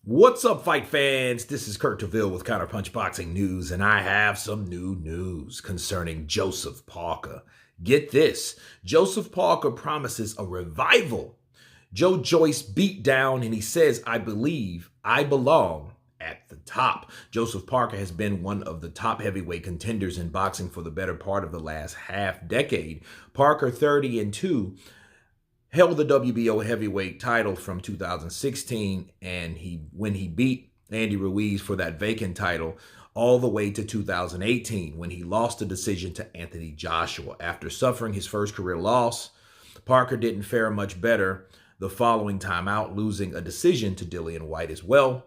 What's up, fight fans? This is Kurt DeVille with Counterpunch Boxing News, and I have some new news concerning Joseph Parker. Get this, Joseph Parker promises a revival. Joyce beat down, and he says, I believe I belong at the top. Joseph Parker has been one of the top heavyweight contenders in boxing for the better part of the last half decade. Parker, 30-2, held the WBO heavyweight title from 2016, and when he beat Andy Ruiz for that vacant title all the way to 2018 when he lost the decision to Anthony Joshua. After suffering his first career loss, Parker didn't fare much better the following time out, losing a decision to Dillian Whyte as well.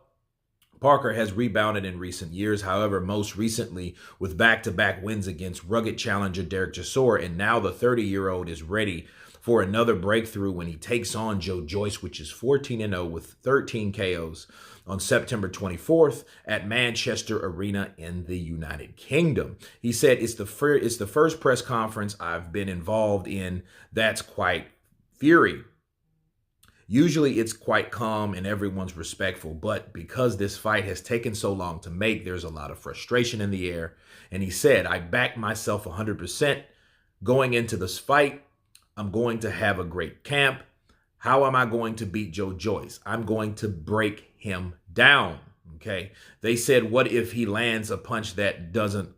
Parker has rebounded in recent years, however, most recently with back-to-back wins against rugged challenger Derek Chisora, and now the 30-year-old is ready for another breakthrough when he takes on Joyce, which is 14-0 with 13 KOs on September 24th at Manchester Arena in the United Kingdom. He said, it's the first press conference I've been involved in that's quite fiery. Usually it's quite calm and everyone's respectful, but because this fight has taken so long to make, there's a lot of frustration in the air. And he said, I back myself 100% going into this fight. I'm going to have a great camp. How am I going to beat Joyce? I'm going to break him down. Okay. They said, what if he lands a punch that doesn't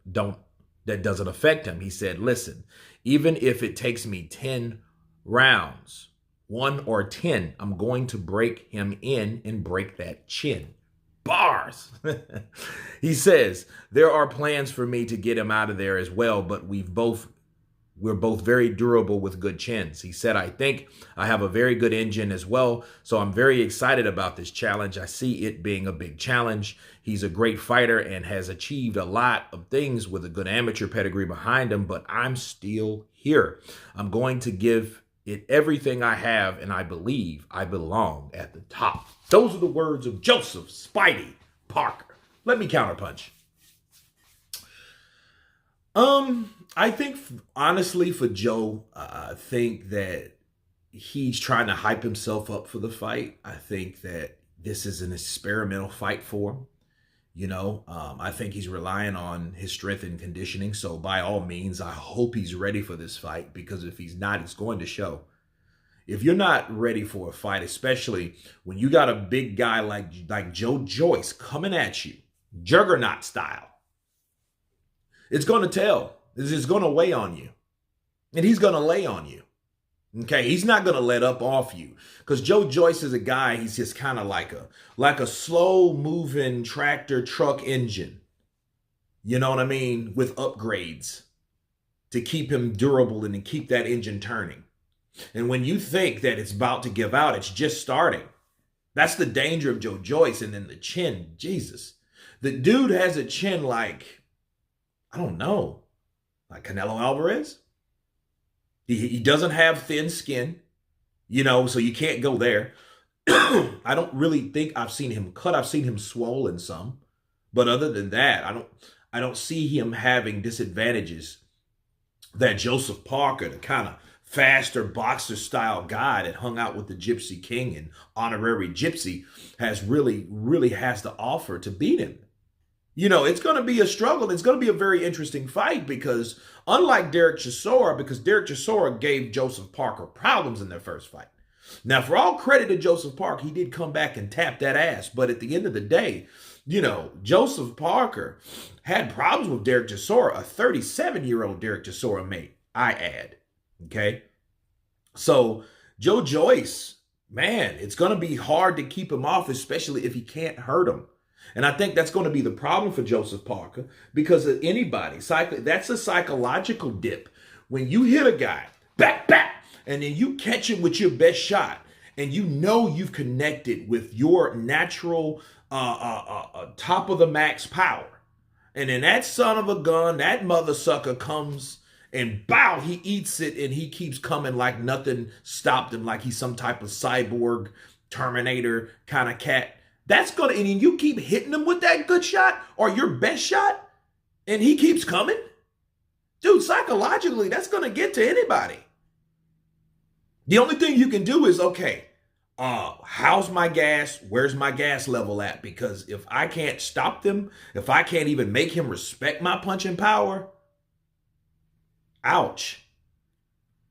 affect him? He said, listen, even if it takes me 10 rounds, 1 or 10, I'm going to break him in and break that chin. Bars. He says, there are plans for me to get him out of there as well, but we're both very durable with good chins. He said, I think I have a very good engine as well, so I'm very excited about this challenge. I see it being a big challenge. He's a great fighter and has achieved a lot of things with a good amateur pedigree behind him, but I'm still here. I'm going to give it everything I have, and I believe I belong at the top. Those are the words of Joseph Spidey Parker. Let me counterpunch. I think, honestly, for Joe, I think that he's trying to hype himself up for the fight. I think that this is an experimental fight for him. I think he's relying on his strength and conditioning. So by all means, I hope he's ready for this fight, because if he's not, it's going to show. If you're not ready for a fight, especially when you got a big guy like Joyce coming at you, juggernaut style, it's going to tell. It's going to weigh on you. And he's going to lay on you. Okay, he's not going to let up off you, because Joyce is a guy, he's just kind of like a slow-moving tractor truck engine. You know what I mean? With upgrades to keep him durable and to keep that engine turning. And when you think that it's about to give out, it's just starting. That's the danger of Joyce. And then the chin, Jesus. The dude has a chin like, I don't know, like Canelo Alvarez. He doesn't have thin skin, so you can't go there. I don't really think I've seen him cut. I've seen him swollen some. But other than that, I don't see him having disadvantages that Joseph Parker, the kind of faster boxer style guy that hung out with the Gypsy King and honorary Gypsy, has really has to offer to beat him. It's going to be a struggle. It's going to be a very interesting fight, because unlike Derek Chisora, because Derek Chisora gave Joseph Parker problems in their first fight. Now, for all credit to Joseph Parker, he did come back and tap that ass. But at the end of the day, Joseph Parker had problems with Derek Chisora, a 37-year-old Derek Chisora mate, I add. Okay? So Joyce, man, it's going to be hard to keep him off, especially if he can't hurt him. And I think that's going to be the problem for Joseph Parker, because of anybody. That's a psychological dip. When you hit a guy, back, and then you catch him with your best shot, and you've connected with your natural top of the max power. And then that son of a gun, that mother sucker comes and bow, he eats it, and he keeps coming like nothing stopped him, like he's some type of cyborg Terminator kind of cat. That's going to, and you keep hitting him with that good shot or your best shot, and he keeps coming. Dude, psychologically, that's going to get to anybody. The only thing you can do is, okay, how's my gas? Where's my gas level at? Because if I can't stop them, if I can't even make him respect my punching power, ouch.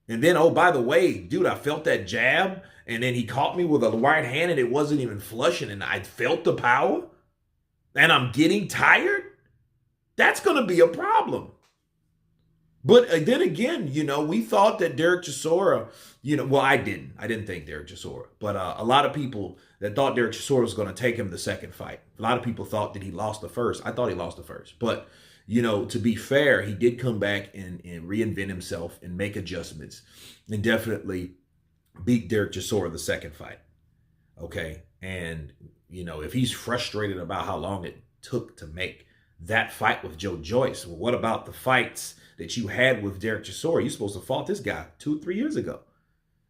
And then, oh, by the way, dude, I felt that jab, and then he caught me with a right hand, and it wasn't even flushing, and I felt the power, and I'm getting tired. That's going to be a problem. But then again, we thought that Derek Chisora, well, I didn't. I didn't think Derek Chisora. But a lot of people that thought Derek Chisora was going to take him the second fight. A lot of people thought that he lost the first. I thought he lost the first. But, to be fair, he did come back and reinvent himself and make adjustments and definitely beat Derek Chisora the second fight. Okay? And, if he's frustrated about how long it took to make that fight with Joyce, well, what about the fights that you had with Derek Chisora? You're supposed to fought this guy 2 or 3 years ago.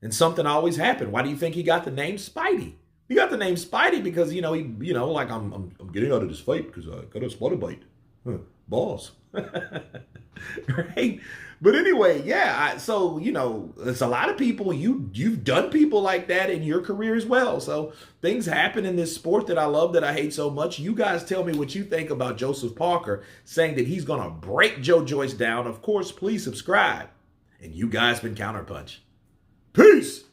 And something always happened. Why do you think he got the name Spidey? He got the name Spidey because, like I'm getting out of this fight because I got a spider bite. Balls. Right? But anyway, yeah. So, it's a lot of people. You've done people like that in your career as well. So things happen in this sport that I love, that I hate so much. You guys tell me what you think about Joseph Parker saying that he's going to break Joe Joyce down. Of course, please subscribe. And you guys been Counterpunch. Peace.